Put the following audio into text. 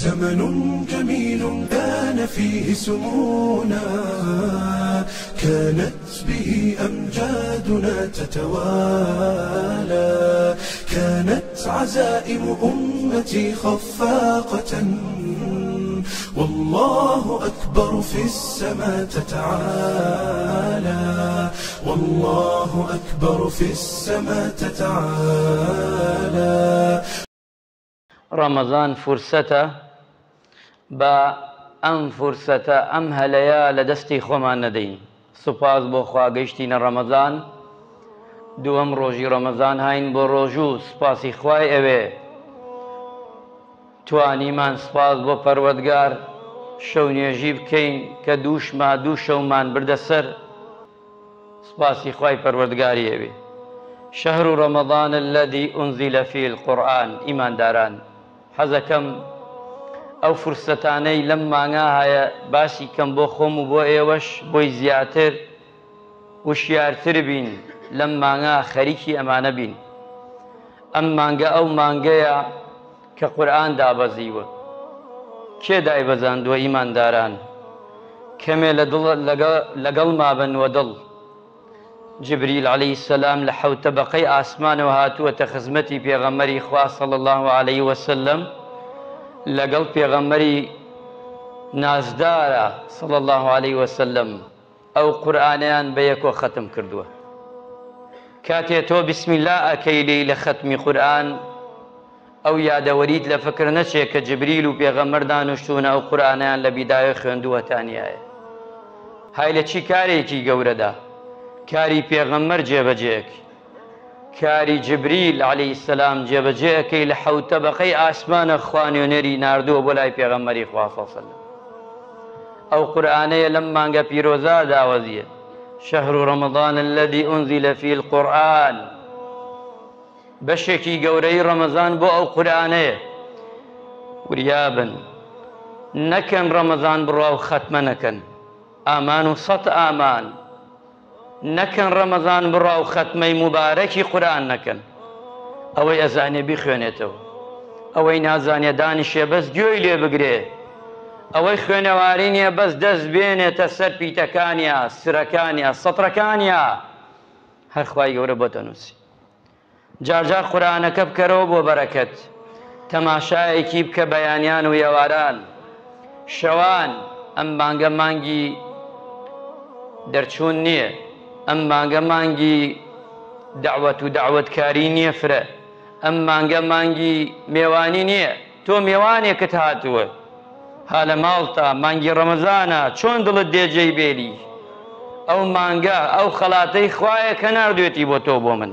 زمن جميل كان فيه سمونا، كانت به أمجادنا تتوالى، كانت عزائم أمتي خفاقة، والله أكبر في السماء تتعالى، والله أكبر في السماء تتعالى. رمضان فرصته با ئەم فرسەتە ئەم هەلەیە لە دەستی خۆمان نەدەین. سوپاس بۆ خوا گەیشتینە ڕەمەزان، دووەم ڕۆژی ڕەمەزان هاین بۆ ڕۆژوو. سپاسی خوای ئەوێ توانیمان سپاس بۆ پەروەردگار شەو نوێژی بکەین کە دوو شەومان بردە سەر. سپاسی خوای پەروەردگاری ئەوێ. شەهر ڕەمەضان الذي أنزل فيه القورآن. ئیمانداران، حەزەکەم ئەو فرسەتانەی لەم مانگا هەیە باسی کەم بۆ خۆم و بۆ ئێوەش بۆی زیاتر وشیارتر بین، لەم مانگا خەریکی ئەمانە بین. ئەم مانگە ئەو مانگەیە کە قورئان دابەزیوە. کێ دایبەزاندووە ئیمانداران؟ کەمێ لەگەڵ مابنوە دڵ. جبریل عەلەیهی السەلام لە حەوت تەبەقەی ئاسمانەوە هاتووەتە خزمەتی پێغەمبەری خوا صلی الله عەلەیه وسلم، لەگەڵ پێغەمبەری نازدارە صلی الله عەلەیه وسلم ئەو قورئانەیان بە یەکۆ ختم کردووە. کاتێ تۆ بسم الله ئەکەی لە ختمی قورئان، ئەو یادەوەریت لە فکر نەچێ کە جبریل و پێغەمبەر دانیشتوونە ئەو قورئانەیان لە بیدایە خوێندووەتانیایە. های لە چی کارێکی گەورەدا؟ کاری پێغەمبەر جێبەجێەکەی، کاری جبریل عەلەیهی السەلام جێبەجێەکەی لە حەوت تەبەقەی ئاسمانە خوا نوێنەری ناردووە بۆ لای پێغەمبەری خوا صلی الله عەلەیه وسەلەم. ئەو قورئانەیە لەم مانگە پیرۆزە داوەزیە. شەهر ڕەمەضان الذي أنزل فيه القورآن. بەشێکی گەورەی ڕەمەزان بۆ ئەو قورئانەیە. وریابن نەکەن ڕەمەزان بڕوا و ختمە نەکەن، ئامان و سەد ئامان. نەکەن ڕەمەزان بڕوا و ختمەی مبارەکی قورئان نەکەن. ئەوەی ئەزانێ بیخوێنێتەوە، ئەوەی نازانێ دانیشێ بەس گوێی لێ بگرێ، ئەوەی خوێنەواری نییە بەس دەست بێنێتە سەر پیتەکانیە، سرەکانیە، سەترەکانیە. هەر خوای گەورە بۆتە نووسی. جارجار قورئانەکە بکەرەوە بۆ بەرەکەت، تەماشایەکی بکە بەیانیان و ئێواران. شەوان ئەم مانگە مانگی دەرچوون نییە، ئەم مانگە مانگی دعوەت و دعوەتکاری نییە فرە، ئەم مانگە مانگی میێوانی نییە. تۆ میێوانێکت هاتووە ها لە ماڵتا، مانگی ڕەمەزانە، چۆن دڵت دێجێی بێری؟ ئەو مانگە ئەو خەڵاتەی خوایە کە ناردوێتی بۆ تۆ بۆ من.